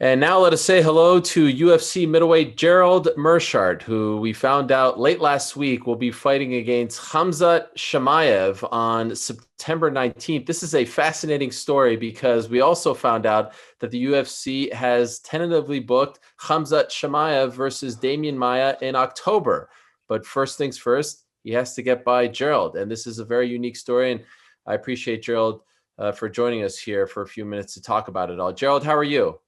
And now let us say hello to UFC middleweight Gerald Meerschaert, who we found out late last week will be fighting against Khamzat Chimaev on September 19th. This is a fascinating story because we also found out that the UFC has tentatively booked Khamzat Chimaev versus Demian Maia in October. But first things first, he has to get by Gerald. And this is a very unique story. And I appreciate Gerald for joining us here for a few minutes to talk about it all. Gerald, how are you?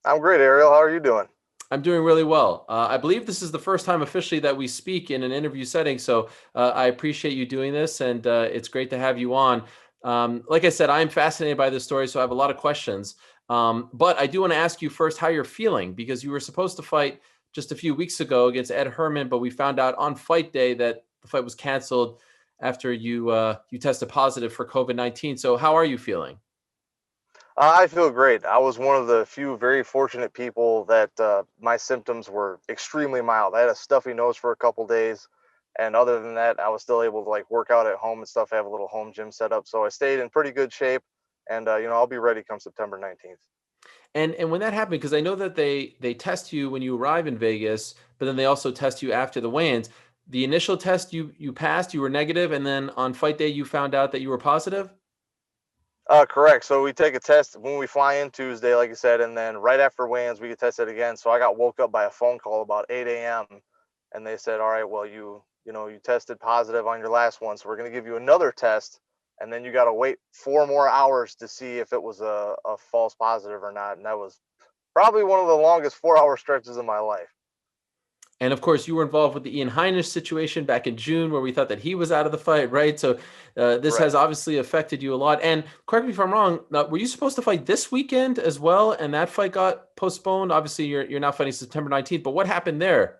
I'm great, Ariel. How are you doing? I'm doing really well. I believe this is the first time officially that we speak in an interview setting, so I appreciate you doing this, and it's great to have you on. Like I said, I'm fascinated by this story, so I have a lot of questions. But I do want to ask you first how you're feeling, because you were supposed to fight just a few weeks ago against Ed Herman, but we found out on fight day that the fight was canceled after you tested positive for COVID-19. So how are you feeling? I feel great. I was one of the few very fortunate people that my symptoms were extremely mild. I had a stuffy nose for a couple days, and other than that, I was still able to work out at home and stuff. I have a little home gym set up, so I stayed in pretty good shape, and I'll be ready come September 19th. And when that happened, because I know that they test you when you arrive in Vegas, but then they also test you after the weigh-ins. The initial test you passed, you were negative, and then on fight day you found out that you were positive? Correct. So we take a test when we fly in Tuesday, like you said, and then right after weigh-ins, we get tested again. So I got woke up by a phone call about 8 a.m. and they said, "All right, well, you tested positive on your last one, so we're going to give you another test, and then you got to wait 4 more hours to see if it was a false positive or not." And that was probably one of the longest 4-hour stretches of my life. And of course, you were involved with the Ian Heinisch situation back in June, where we thought that he was out of the fight, right? So this Right. has obviously affected you a lot. And correct me if I'm wrong, were you supposed to fight this weekend as well, and that fight got postponed? Obviously, you're now fighting September 19th, but what happened there?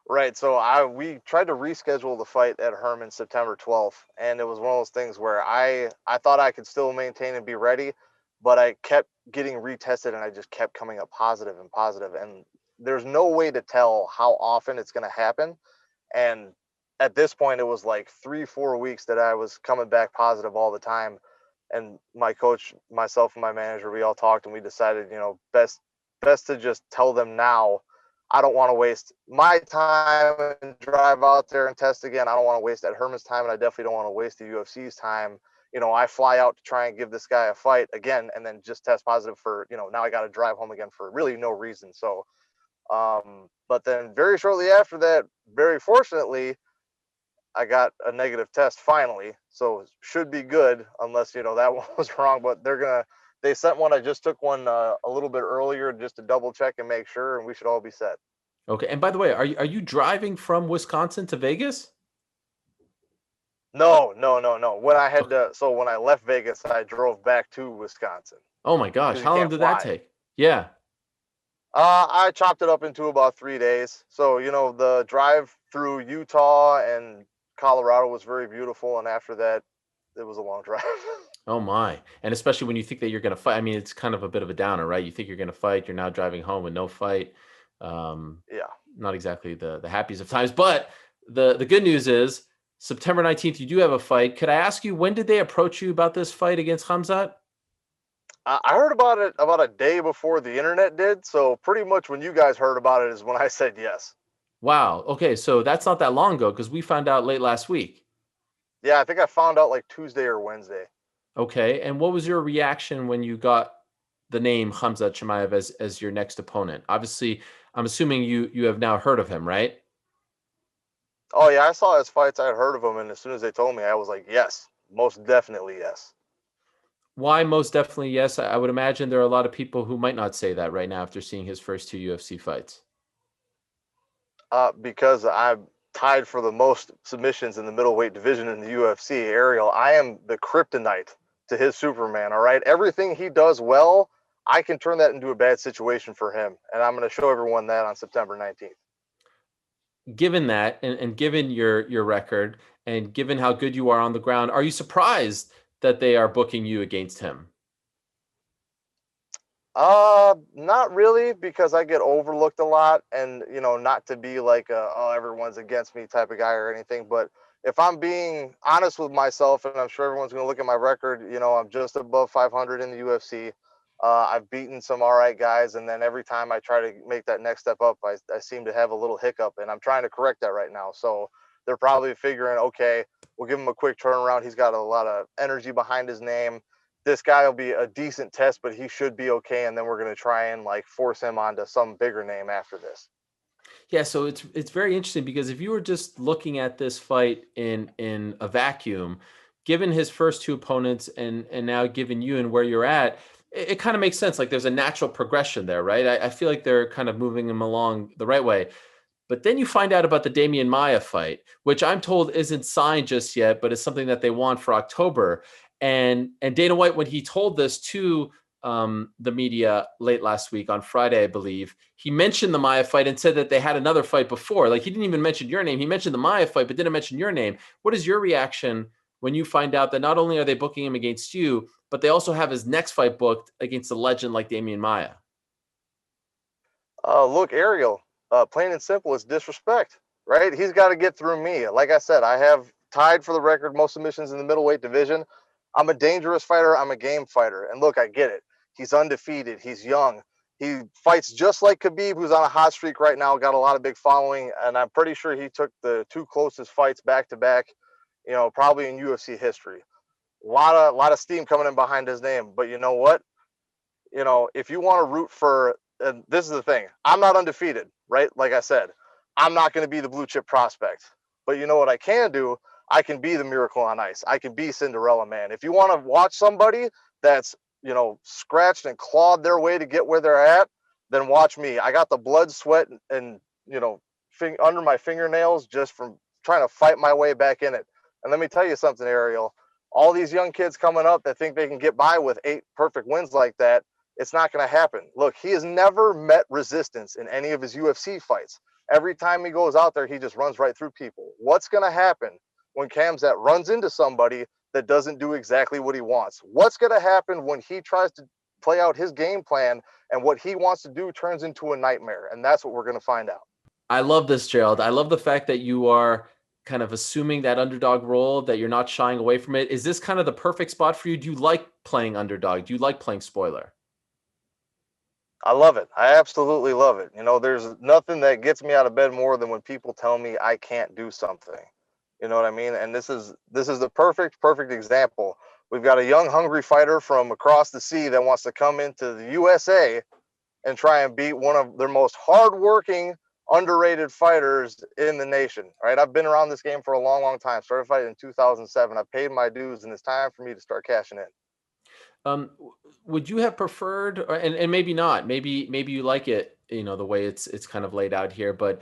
Right. So we tried to reschedule the fight at Herman September 12th, and it was one of those things where I thought I could still maintain and be ready, but I kept getting retested and I just kept coming up positive and positive, and there's no way to tell how often it's going to happen. And at this point it was like 3 4 weeks that I was coming back positive all the time, and my coach, myself, and my manager, we all talked and we decided, best to just tell them now. I don't want to waste my time and drive out there and test again. I don't want to waste Ed Herman's time, and I definitely don't want to waste the UFC's time. I fly out to try and give this guy a fight again, and then just test positive for, now I got to drive home again for really no reason. So, but then very shortly after that, very fortunately, I got a negative test finally. So should be good, unless, that one was wrong. But they sent one. I just took one a little bit earlier just to double check and make sure, and we should all be set. Okay. And by the way, are you driving from Wisconsin to Vegas? No, no, no, no. Okay. When I left Vegas, I drove back to Wisconsin Oh my gosh, because you how long can't did that fly. take? Yeah. I chopped it up into about 3 days. So, the drive through Utah and Colorado was very beautiful. And after that, it was a long drive. Oh my. And especially when you think that you're going to fight. I mean, it's kind of a bit of a downer, right? You think you're going to fight, you're now driving home with no fight. Um, Yeah. Not exactly the happiest of times, but the good news is September 19th, you do have a fight. Could I ask you, when did they approach you about this fight against Khamzat? I heard about it about a day before the internet did. So, pretty much when you guys heard about it is when I said yes. Wow. Okay. So that's not that long ago because we found out late last week. Yeah, I think I found out like Tuesday or Wednesday. Okay. And what was your reaction when you got the name Khamzat Chimaev as your next opponent? Obviously, I'm assuming you have now heard of him, right? Oh, yeah, I saw his fights. I had heard of him. And as soon as they told me, I was like, yes, most definitely yes. Why most definitely yes. I would imagine there are a lot of people who might not say that right now after seeing his first two UFC fights. Because I'm tied for the most submissions in the middleweight division in the UFC. Ariel, I am the kryptonite to his Superman. All right, everything he does well, I can turn that into a bad situation for him, and I'm going to show everyone that on September 19th. Given that, and given your record, and given how good you are on the ground, are you surprised that they are booking you against him? Not really, because I get overlooked a lot, and not to be like oh, everyone's against me type of guy or anything, but if I'm being honest with myself, and I'm sure everyone's going to look at my record, I'm just above 500 in the UFC. I've beaten some all right guys, and then every time I try to make that next step up, I seem to have a little hiccup, and I'm trying to correct that right now. So they're probably figuring, okay, we'll give him a quick turnaround. He's got a lot of energy behind his name. This guy will be a decent test, but he should be okay. And then we're going to try and like force him onto some bigger name after this. Yeah, so it's very interesting because if you were just looking at this fight in a vacuum, given his first two opponents and now given you and where you're at, it kind of makes sense. Like there's a natural progression there, right? I feel like they're kind of moving him along the right way. But then you find out about the Demian Maia fight, which I'm told isn't signed just yet, but is something that they want for October. And Dana White, when he told this to the media late last week on Friday, I believe, he mentioned the Maia fight and said that they had another fight before. Like he didn't even mention your name. He mentioned the Maia fight, but didn't mention your name. What is your reaction when you find out that not only are they booking him against you, but they also have his next fight booked against a legend like Demian Maia? Look, Ariel, plain and simple, it's disrespect, right? He's got to get through me. Like I said, I have tied for the record most submissions in the middleweight division. I'm a dangerous fighter. I'm a game fighter. And look, I get it. He's undefeated. He's young. He fights just like Khabib, who's on a hot streak right now, got a lot of big following. And I'm pretty sure he took the two closest fights back to back, probably in UFC history. A lot of steam coming in behind his name. But you know what? If you want to root for, and this is the thing, I'm not undefeated, right? Like I said, I'm not going to be the blue chip prospect. But you know what I can do? I can be the miracle on ice. I can be Cinderella Man. If you want to watch somebody that's, scratched and clawed their way to get where they're at, then watch me. I got the blood, sweat, and, under my fingernails just from trying to fight my way back in it. And let me tell you something, Ariel. All these young kids coming up that think they can get by with 8 perfect wins like that, it's not going to happen. Look, he has never met resistance in any of his UFC fights. Every time he goes out there, he just runs right through people. What's going to happen when Khamzat runs into somebody that doesn't do exactly what he wants? What's going to happen when he tries to play out his game plan and what he wants to do turns into a nightmare? And that's what we're going to find out. I love this, Gerald. I love the fact that you are kind of assuming that underdog role, that you're not shying away from it. Is this kind of the perfect spot for you? Do you like playing underdog? Do you like playing spoiler? I love it. I absolutely love it. There's nothing that gets me out of bed more than when people tell me I can't do something. You know what I mean? And this is the perfect example. We've got a young, hungry fighter from across the sea that wants to come into the USA and try and beat one of their most hardworking, underrated fighters in the nation. Right? I've been around this game for a long, long time. Started fighting in 2007. I paid my dues, and it's time for me to start cashing in. Would you have preferred, and maybe not, maybe you like it, the way it's kind of laid out here, but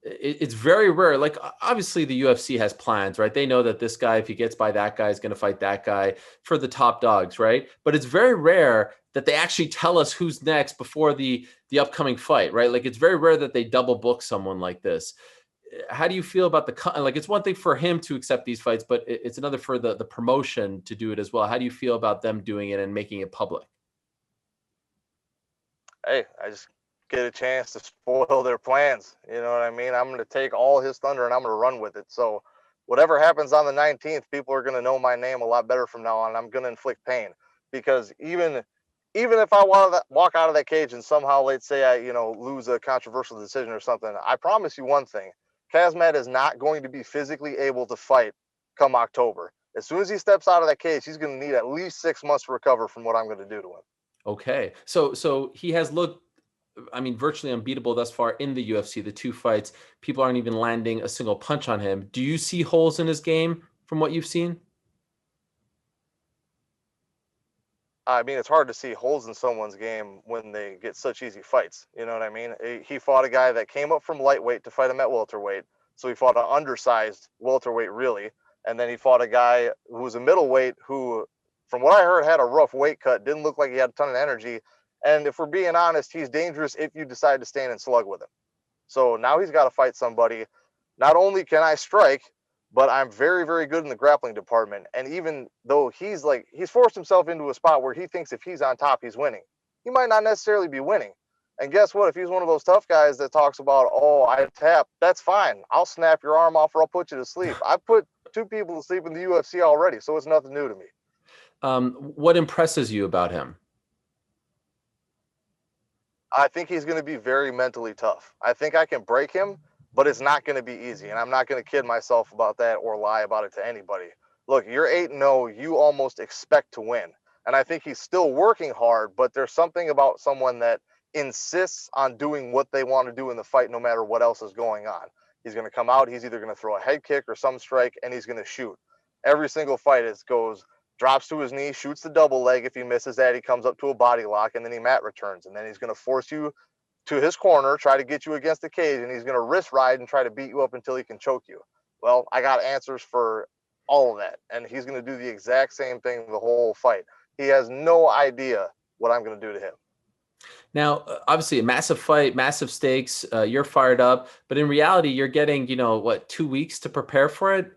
it's very rare. Like obviously the UFC has plans, right? They know that this guy, if he gets by that guy, is going to fight that guy for the top dogs, right? But it's very rare that they actually tell us who's next before the upcoming fight, right? Like it's very rare that they double book someone like this. How do you feel about like it's one thing for him to accept these fights, but it's another for the promotion to do it as well. How do you feel about them doing it and making it public? Hey, I just get a chance to spoil their plans. You know what I mean? I'm going to take all his thunder and I'm going to run with it. So whatever happens on the 19th, people are going to know my name a lot better from now on. I'm going to inflict pain because even if I walk out of that cage and somehow, let's say I, lose a controversial decision or something, I promise you one thing. Khamzat is not going to be physically able to fight come October. As soon as he steps out of that cage, he's going to need at least 6 months to recover from what I'm going to do to him. Okay. So he has looked, I mean, virtually unbeatable thus far in the UFC, the 2 fights. People aren't even landing a single punch on him. Do you see holes in his game from what you've seen? I mean, it's hard to see holes in someone's game when they get such easy fights. You know what I mean? He fought a guy that came up from lightweight to fight him at welterweight. So he fought an undersized welterweight, really. And then he fought a guy who was a middleweight who, from what I heard, had a rough weight cut, didn't look like he had a ton of energy. And if we're being honest, he's dangerous if you decide to stand and slug with him. So now he's got to fight somebody. Not only can I strike, but I'm very, very good in the grappling department. And even though he's forced himself into a spot where he thinks if he's on top, he's winning, he might not necessarily be winning. And guess what? If he's one of those tough guys that talks about, oh, I tap, that's fine. I'll snap your arm off or I'll put you to sleep. I've put 2 people to sleep in the UFC already, so it's nothing new to me. What impresses you about him? I think he's going to be very mentally tough. I think I can break him, but it's not going to be easy. And I'm not going to kid myself about that or lie about it to anybody. Look, you're 8-0. You almost expect to win. And I think he's still working hard, but there's something about someone that insists on doing what they want to do in the fight no matter what else is going on. He's going to come out. He's either going to throw a head kick or some strike, and he's going to shoot. Every single fight it goes drops to his knee, shoots the double leg. If he misses that, he comes up to a body lock, and then he mat returns. And then he's going to force you to his corner, try to get you against the cage, and he's going to wrist ride and try to beat you up until he can choke you. Well, I got answers for all of that, and he's going to do the exact same thing the whole fight. He has no idea what I'm going to do to him. Now, obviously, a massive fight, massive stakes. You're fired up, but in reality, you're getting, 2 weeks to prepare for it.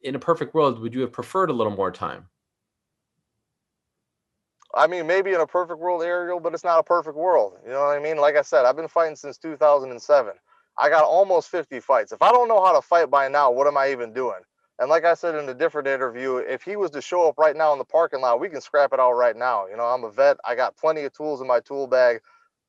In a perfect world, would you have preferred a little more time? I mean, maybe in a perfect world, Ariel, but it's not a perfect world. You know what I mean? Like I said, I've been fighting since 2007. I got almost 50 fights. If I don't know how to fight by now, what am I even doing? And like I said in a different interview, if he was to show up right now in the parking lot, we can scrap it out right now. I'm a vet. I got plenty of tools in my tool bag.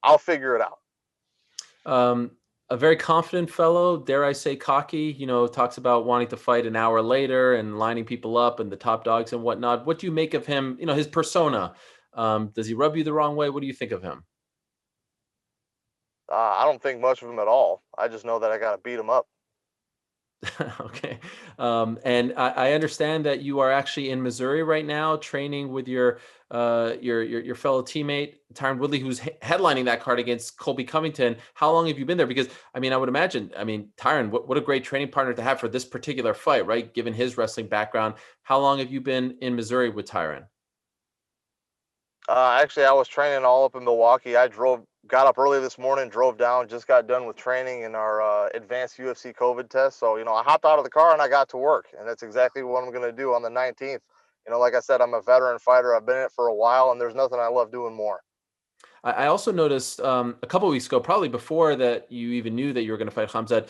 I'll figure it out. A very confident fellow, dare I say cocky, talks about wanting to fight an hour later and lining people up and the top dogs and whatnot. What do you make of him, his persona? Does he rub you the wrong way? What do you think of him? I don't think much of him at all. I just know that I got to beat him up. Okay. And I understand that you are actually in Missouri right now, training with your fellow teammate Tyron Woodley, who's headlining that card against Colby Covington. How long have you been there? Because I would imagine, Tyron, what a great training partner to have for this particular fight, right? Given his wrestling background, how long have you been in Missouri with Tyron? Actually, I was training all up in Milwaukee. Got up early this morning, drove down, just got done with training in our advanced UFC COVID test. So, I hopped out of the car and I got to work. And that's exactly what I'm going to do on the 19th. Like I said, I'm a veteran fighter. I've been in it for a while, and there's nothing I love doing more. I also noticed a couple of weeks ago, probably before that you even knew that you were going to fight Khamzat,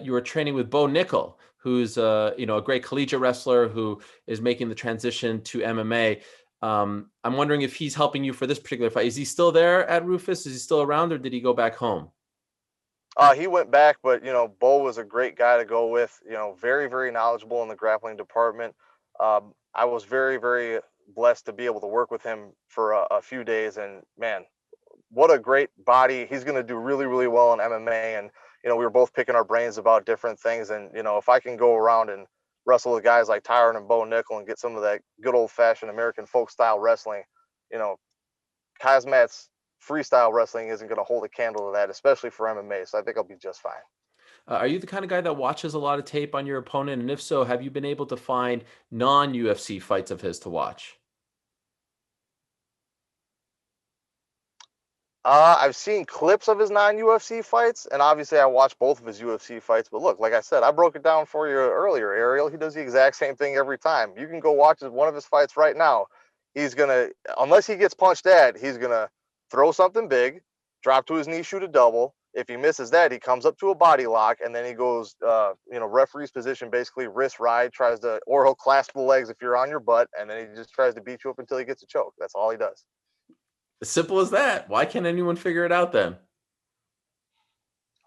you were training with Bo Nickel, who's a great collegiate wrestler who is making the transition to MMA. I'm wondering if he's helping you for this particular fight. Is he still there at Rufus? Is he still around, or did he go back home? He went back, but Bo was a great guy to go with. Very, very knowledgeable in the grappling department. I was very, very blessed to be able to work with him for a few days, and man, what a great body. He's going to do really, really well in MMA. And, we were both picking our brains about different things. And, if I can go around and wrestle with guys like Tyron and Bo Nickel and get some of that good old fashioned American folk style wrestling, Kazmat's freestyle wrestling isn't going to hold a candle to that, especially for MMA. So I think I'll be just fine. Are you the kind of guy that watches a lot of tape on your opponent? And if so, have you been able to find non-UFC fights of his to watch? I've seen clips of his non-UFC fights, and obviously I watched both of his UFC fights. But look, like I said, I broke it down for you earlier, Ariel. He does the exact same thing every time. You can go watch one of his fights right now. He's gonna, unless he gets punched at, he's gonna throw something big, drop to his knee, shoot a double. If he misses that, he comes up to a body lock, and then he goes, referee's position, basically wrist ride, or he'll clasp the legs if you're on your butt, and then he just tries to beat you up until he gets a choke. That's all he does. As simple as that. Why can't anyone figure it out then?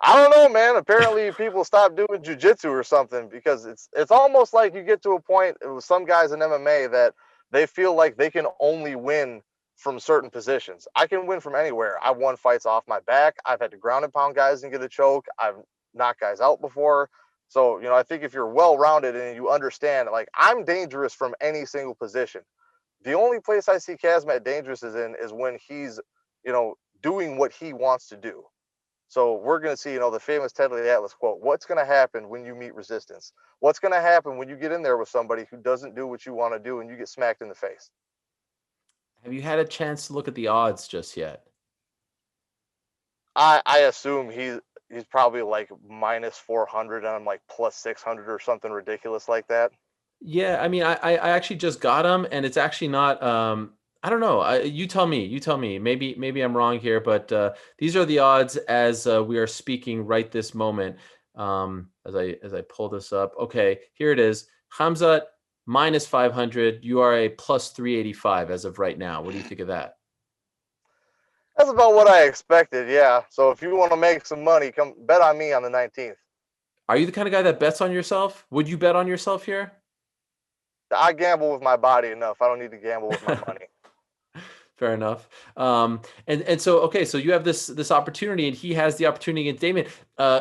I don't know, man. Apparently, people stop doing jujitsu or something because it's almost like you get to a point with some guys in MMA that they feel like they can only win from certain positions. I can win from anywhere. I've won fights off my back. I've had to ground and pound guys and get a choke. I've knocked guys out before. So, I think if you're well-rounded and you understand, like, I'm dangerous from any single position. The only place I see Kazmat dangerous is when he's, doing what he wants to do. So we're going to see, the famous Ted Lee Atlas quote, what's going to happen when you meet resistance? What's going to happen when you get in there with somebody who doesn't do what you want to do and you get smacked in the face? Have you had a chance to look at the odds just yet? I assume he's probably like minus 400 and I'm like plus 600 or something ridiculous like that. Yeah, I actually just got them, and it's actually not. I don't know. You tell me. You tell me. Maybe I'm wrong here, but these are the odds as we are speaking right this moment. As I pull this up. Okay, here it is. Khamzat minus 500. You are a plus 385 as of right now. What do you think of that? That's about what I expected. Yeah. So if you want to make some money, come bet on me on the 19th. Are you the kind of guy that bets on yourself? Would you bet on yourself here? I gamble with my body enough. I don't need to gamble with my money. Fair enough. And so okay, so you have this opportunity, and he has the opportunity against Damian.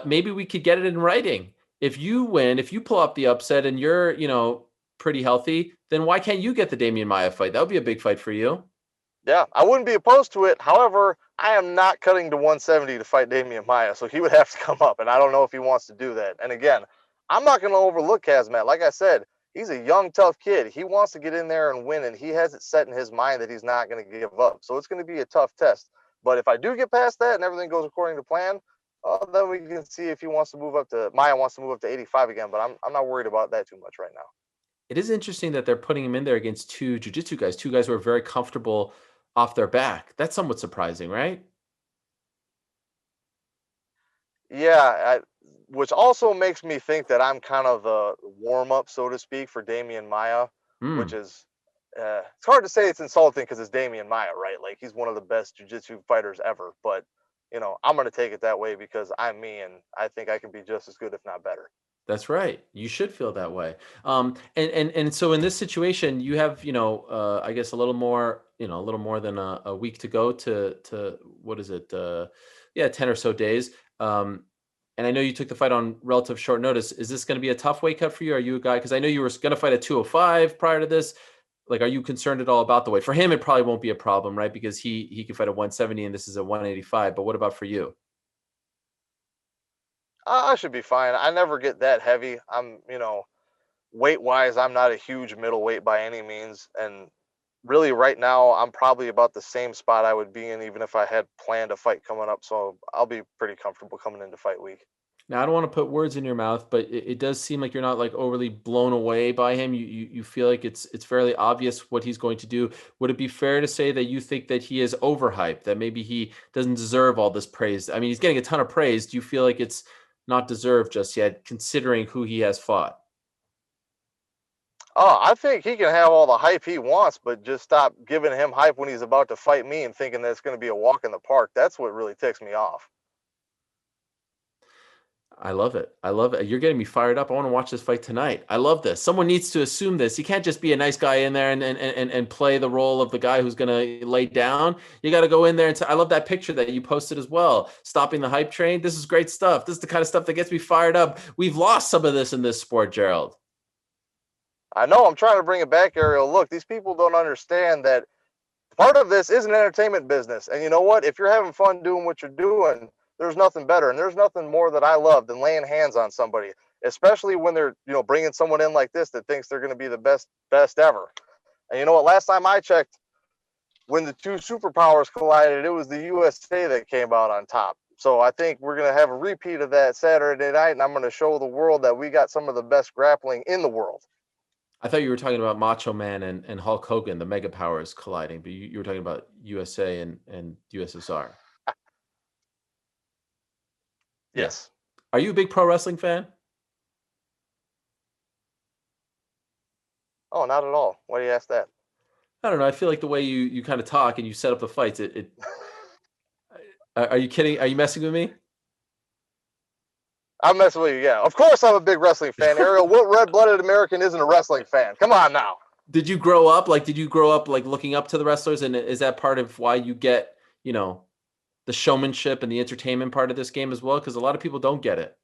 Maybe we could get it in writing. If you win, if you pull up the upset, and you're pretty healthy, then why can't you get the Damian Maia fight? That would be a big fight for you. Yeah, I wouldn't be opposed to it. However, I am not cutting to 170 to fight Demian Maia, so he would have to come up, and I don't know if he wants to do that. And again, I'm not going to overlook Khamzat. Like I said, he's a young, tough kid. He wants to get in there and win, and he has it set in his mind that he's not going to give up. So it's going to be a tough test. But if I do get past that and everything goes according to plan, then we can see if Maia wants to move up to 85 again. But I'm not worried about that too much right now. It is interesting that they're putting him in there against two two guys who are very comfortable off their back. That's somewhat surprising, right? Yeah, which also makes me think that I'm kind of the warm up, so to speak, for Demian Maia, which Hmm. is it's hard to say it's insulting because it's Demian Maia, right? Like he's one of the best jiu-jitsu fighters ever, but I'm going to take it that way because I'm me and I think I can be just as good, if not better. That's right. You should feel that way. And so in this situation, you have, I guess a little more than a week to go to what is it? Yeah, 10 or so days. And I know you took the fight on relative short notice. Is this going to be a tough weight cut for you? Are you a guy? Because I know you were going to fight at 205 prior to this. Like, are you concerned at all about the weight? For him, it probably won't be a problem, right? Because he can fight at 170 and this is a 185. But what about for you? I should be fine. I never get that heavy. Weight wise, I'm not a huge middleweight by any means, and really right now I'm probably about the same spot I would be in even if I had planned a fight coming up. So I'll be pretty comfortable coming into fight week. Now, I don't want to put words in your mouth, but it does seem like you're not like overly blown away by him. You feel like it's fairly obvious what he's going to do. Would it be fair to say that you think that he is overhyped, that maybe he doesn't deserve all this praise? I mean, he's getting a ton of praise. Do you feel like it's not deserved just yet, considering who he has fought? Oh, I think he can have all the hype he wants, but just stop giving him hype when he's about to fight me and thinking that it's going to be a walk in the park. That's what really ticks me off. I love it. I love it. You're getting me fired up. I want to watch this fight tonight. I love this. Someone needs to assume this. You can't just be a nice guy in there and play the role of the guy who's going to lay down. You got to go in there and say, I love that picture that you posted as well. Stopping the hype train. This is great stuff. This is the kind of stuff that gets me fired up. We've lost some of this in this sport, Gerald. I know I'm trying to bring it back, Ariel. Look, these people don't understand that part of this is an entertainment business. And you know what? If you're having fun doing what you're doing, there's nothing better. And there's nothing more that I love than laying hands on somebody, especially when they're, bringing someone in like this that thinks they're going to be the best ever. And you know what? Last time I checked, when the two superpowers collided, it was the USA that came out on top. So I think we're going to have a repeat of that Saturday night, and I'm going to show the world that we got some of the best grappling in the world. I thought you were talking about Macho Man and Hulk Hogan, the mega powers colliding, but you were talking about USA and USSR. Yeah. Yes. Are you a big pro wrestling fan? Oh, not at all. Why do you ask that? I don't know. I feel like the way you kind of talk and you set up the fights, are you kidding? Are you messing with me? I'm messing with you. Yeah, of course I'm a big wrestling fan. Ariel, what red-blooded American isn't a wrestling fan? Come on now. Did you grow up like looking up to the wrestlers? And is that part of why you get, the showmanship and the entertainment part of this game as well? Because a lot of people don't get it.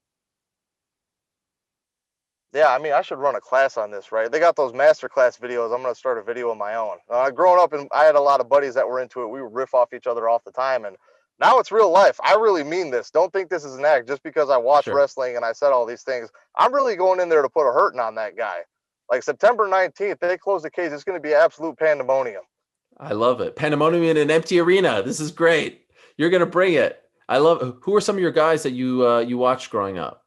Yeah, I mean, I should run a class on this, right? They got those master class videos. I'm going to start a video of my own. Growing up, and I had a lot of buddies that were into it. We would riff off each other all the time, and now it's real life. I really mean this. Don't think this is an act. Just because I watch Sure. wrestling and I said all these things, I'm really going in there to put a hurting on that guy. Like September 19th, they close the cage. It's going to be absolute pandemonium. I love it. Pandemonium in an empty arena. This is great. You're gonna bring it. I love. Who are some of your guys that you watched growing up?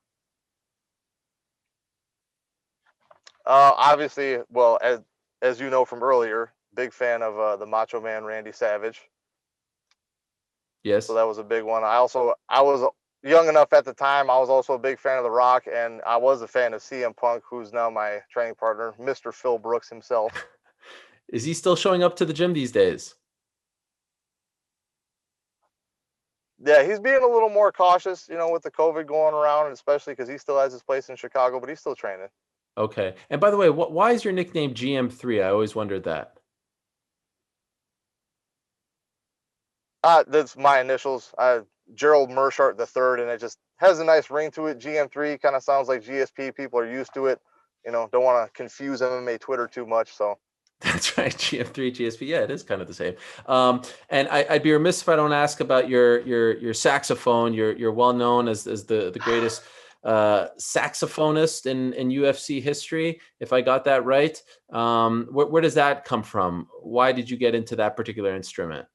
Obviously, well, as you know from earlier, big fan of the Macho Man Randy Savage. So Yes. that was a big one. I was young enough at the time. I was also a big fan of The Rock, and I was a fan of CM Punk, who's now my training partner, Mr. Phil Brooks himself. Is he still showing up to the gym these days? Yeah, he's being a little more cautious, with the COVID going around, and especially because he still has his place in Chicago, but he's still training. Okay. And by the way, why is your nickname GM3? I always wondered that. That's my initials. Gerald Meerschaert the third, and it just has a nice ring to it. GM3 kind of sounds like GSP. People are used to it. Don't want to confuse MMA Twitter too much, so. That's right, GM3, GSP. Yeah, it is kind of the same. And I'd be remiss if I don't ask about your saxophone. You're well known as the greatest saxophonist in UFC history, if I got that right. Where does that come from? Why did you get into that particular instrument?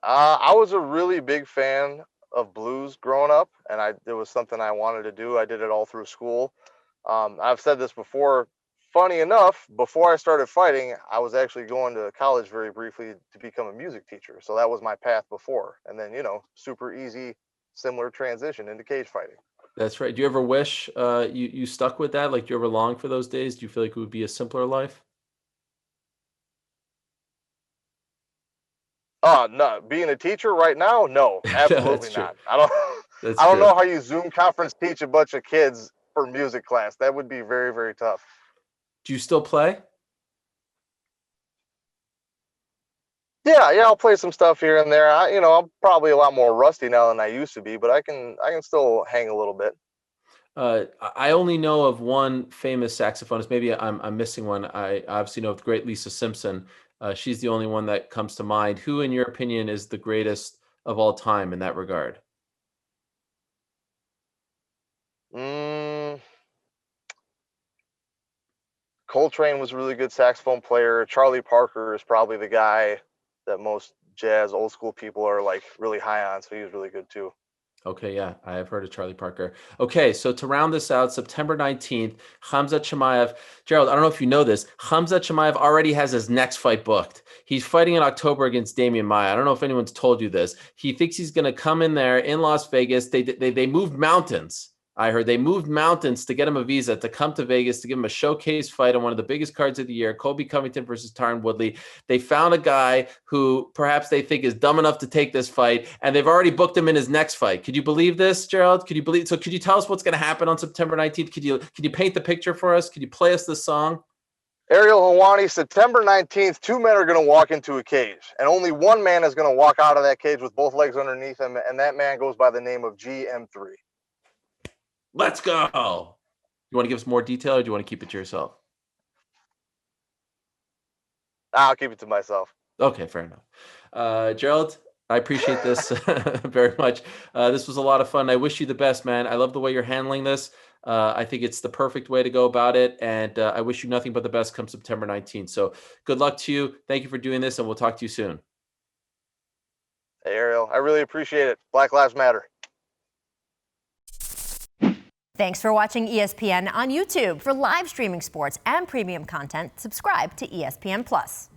I was a really big fan of blues growing up, and it was something I wanted to do. I did it all through school. I've said this before. Funny enough, before I started fighting, I was actually going to college very briefly to become a music teacher. So that was my path before. And then, super easy, similar transition into cage fighting. That's right. Do you ever wish you stuck with that? Like, do you ever long for those days? Do you feel like it would be a simpler life? No, being a teacher right now, no, absolutely not. I don't That's I don't true. know how you Zoom conference teach a bunch of kids for music class. That would be very, very tough. Do you still play? Yeah, I'll play some stuff here and there. I'm probably a lot more rusty now than I used to be, but I can still hang a little bit. I only know of one famous saxophonist. Maybe I'm missing one. I obviously know of the great Lisa Simpson. She's the only one that comes to mind. Who, in your opinion, is the greatest of all time in that regard? Mm, Coltrane was a really good saxophone player. Charlie Parker is probably the guy that most jazz old school people are like really high on, so he was really good too. Okay, yeah, I have heard of Charlie Parker. Okay, so to round this out, September 19th, Khamzat Chimaev. Gerald, I don't know if you know this. Khamzat Chimaev already has his next fight booked. He's fighting in October against Demian Maia. I don't know if anyone's told you this. He thinks he's going to come in there in Las Vegas. They moved mountains. I heard they moved mountains to get him a visa to come to Vegas to give him a showcase fight on one of the biggest cards of the year, Colby Covington versus Tyron Woodley. They found a guy who perhaps they think is dumb enough to take this fight, and they've already booked him in his next fight. Could you believe this, Gerald? Could you believe? So could you tell us what's going to happen on September 19th? Could you paint the picture for us? Could you play us this song? Ariel, Helwani, September 19th, two men are going to walk into a cage, and only one man is going to walk out of that cage with both legs underneath him, and that man goes by the name of GM3. Let's go. You want to give us more detail, or do you want to keep it to yourself? I'll keep it to myself. Okay, fair enough. Gerald, I appreciate this very much. This was a lot of fun. I wish you the best, man. I love the way you're handling this. I think it's the perfect way to go about it. And I wish you nothing but the best come September 19th. So good luck to you. Thank you for doing this, and we'll talk to you soon. Hey, Ariel, I really appreciate it. Black Lives Matter. Thanks for watching ESPN on YouTube. For live streaming sports and premium content, subscribe to ESPN+.